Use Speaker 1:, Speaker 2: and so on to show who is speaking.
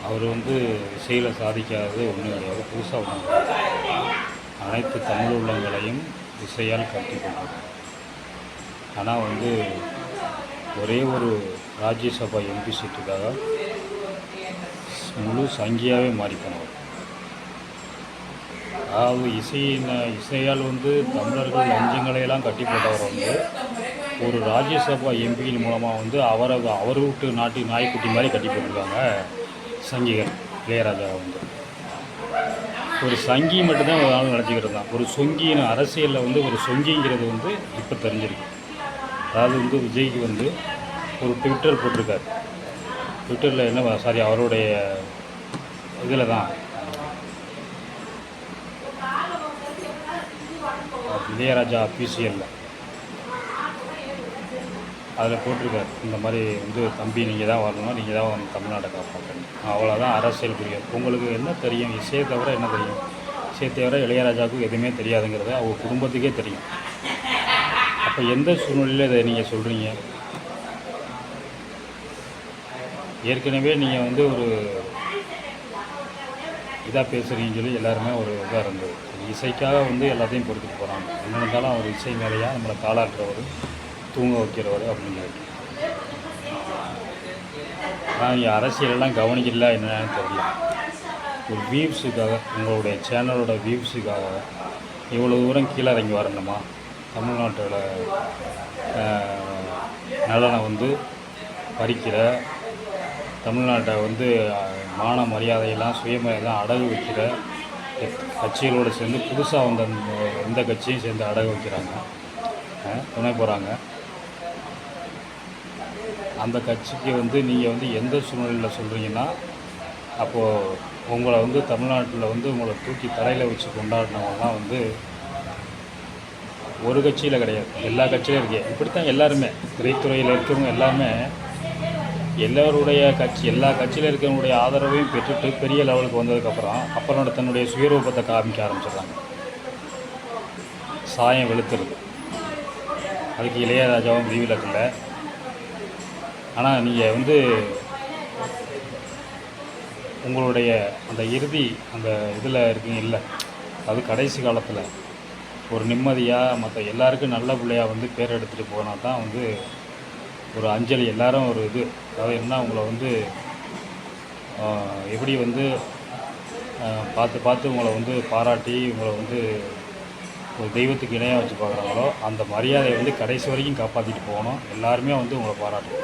Speaker 1: அவர் வந்து இசையில் சாதிக்காதது ஒன்றும் கிடையாது. புதுசாக ஒன்று அனைத்து தமிழ் உள்ளங்களையும் இசையால் கட்டி கொண்டார். ஆனால் வந்து ஒரே ஒரு ராஜ்யசபா எம்பி சீட்டுக்காக முழு சங்கியாகவே மாறி போனவர். அதாவது இசையால் வந்து தமிழர்கள் நெஞ்சங்களையெல்லாம் கட்டி போட்டவர் வந்து ஒரு ராஜ்யசபா எம்பியின் மூலமாக வந்து அவர் விட்டு நாட்டு நாய்க்குட்டி மாதிரி கட்டி போட்டிருக்காங்க சங்கிகள். இளையராஜா வந்து ஒரு சங்கி மட்டும்தான் ஒரு ஆள் நினச்சிக்கிட்டு இருந்தான். ஒரு சொங்கின்னு அரசியலில் வந்து ஒரு சொங்கிங்கிறது வந்து இப்போ தெரிஞ்சிருக்கு. அதாவது வந்து விஜய்க்கு வந்து ஒரு ட்விட்டர் போட்டிருக்காரு. ட்விட்டரில் என்ன சாரி அவருடைய இதில் தான் இளையராஜா அஃபீஷியலில் அதில் போட்டிருக்காரு, இந்த மாதிரி வந்து தம்பி நீங்கள் தான் வரணும், நீங்கள் தான் வந்து தமிழ்நாட்டை காப்பாற்றணும். அவ்வளோதான் அரசியல் புரியும். உங்களுக்கு என்ன தெரியும்? இசையை தவிர என்ன தெரியும்? இசையை தவிர இளையராஜாவுக்கு எதுவுமே தெரியாதுங்கிறத அவங்க குடும்பத்துக்கே தெரியும். அப்போ எந்த சூழ்நிலையில் இதை நீங்கள் சொல்கிறீங்க? ஏற்கனவே நீங்கள் வந்து ஒரு இதாக பேசுகிறீங்கன்னு சொல்லி எல்லாருமே ஒரு இதாக இருந்தது. இசைக்காக வந்து எல்லாத்தையும் பொறுத்துட்டு போகிறாங்க. என்ன இருந்தாலும் அவர் இசை மேலேயா நம்மளை தாளாட்டுறவர், தூங்க வைக்கிறவர் அப்படின்னு. ஆனால் இங்கே அரசியலெல்லாம் கவனிக்கல என்னன்னு தெரியல. ஒரு வியூஸுக்காக, உங்களுடைய சேனலோட வியூஸுக்காக இவ்வளோ தூரம் கீழே இறங்கி வரணுமா? தமிழ்நாட்டோட நலனை வந்து பறிக்கிற, தமிழ்நாட்டை வந்து மான மரியாதையெல்லாம் சுயமரியாதையெல்லாம் அடகு வைக்கிற கட்சிகளோடு சேர்ந்து புதுசாக வந்த எந்த கட்சியும் சேர்ந்து அடகு வைக்கிறாங்க, துணை போகிறாங்க. அந்த கட்சிக்கு வந்து நீங்கள் வந்து எந்த சூழ்நிலையில் சொல்கிறீங்கன்னா, அப்போது உங்களை வந்து தமிழ்நாட்டில் வந்து உங்களை தூக்கி தலையில் வச்சு கொண்டாடினவங்கலாம் வந்து ஒரு கட்சியில் கிடையாது, எல்லா கட்சியிலும் இருக்கே. இப்படித்தான் எல்லாருமே திரைத்துறையில் இருக்கிறவங்க எல்லாமே எல்லோருடைய கட்சி, எல்லா கட்சியில் இருக்கிறவங்களுடைய ஆதரவையும் பெற்றுட்டு பெரிய லெவலுக்கு வந்ததுக்கப்புறம் தன்னுடைய சுயரூபத்தை காமிக்க ஆரம்பிச்சிடுறாங்க. சாயம் வெளுத்துருது. அதுக்கு இளையராஜாவும் விதிவிலக்கில்லை. ஆனால் நீங்கள் வந்து உங்களுடைய அந்த இறுதி அந்த இதில் இருக்கீங்க இல்லை, அது கடைசி காலத்தில் ஒரு நிம்மதியாக மற்ற எல்லாருக்கும் நல்ல பிள்ளையாக வந்து பேர் எடுத்துகிட்டு போனால் தான் வந்து ஒரு அஞ்சலி. எல்லாரும் ஒரு இது, அதாவது என்ன உங்களை வந்து எப்படி வந்து பார்த்து உங்களை வந்து பாராட்டி உங்களை வந்து ஒரு தெய்வத்துக்கு இணையாக வச்சு பார்க்குறாங்களோ அந்த மரியாதையை வந்து கடைசி வரைக்கும் காப்பாற்றிட்டு போகணும். எல்லாருமே வந்து உங்களை பாராட்டணும்.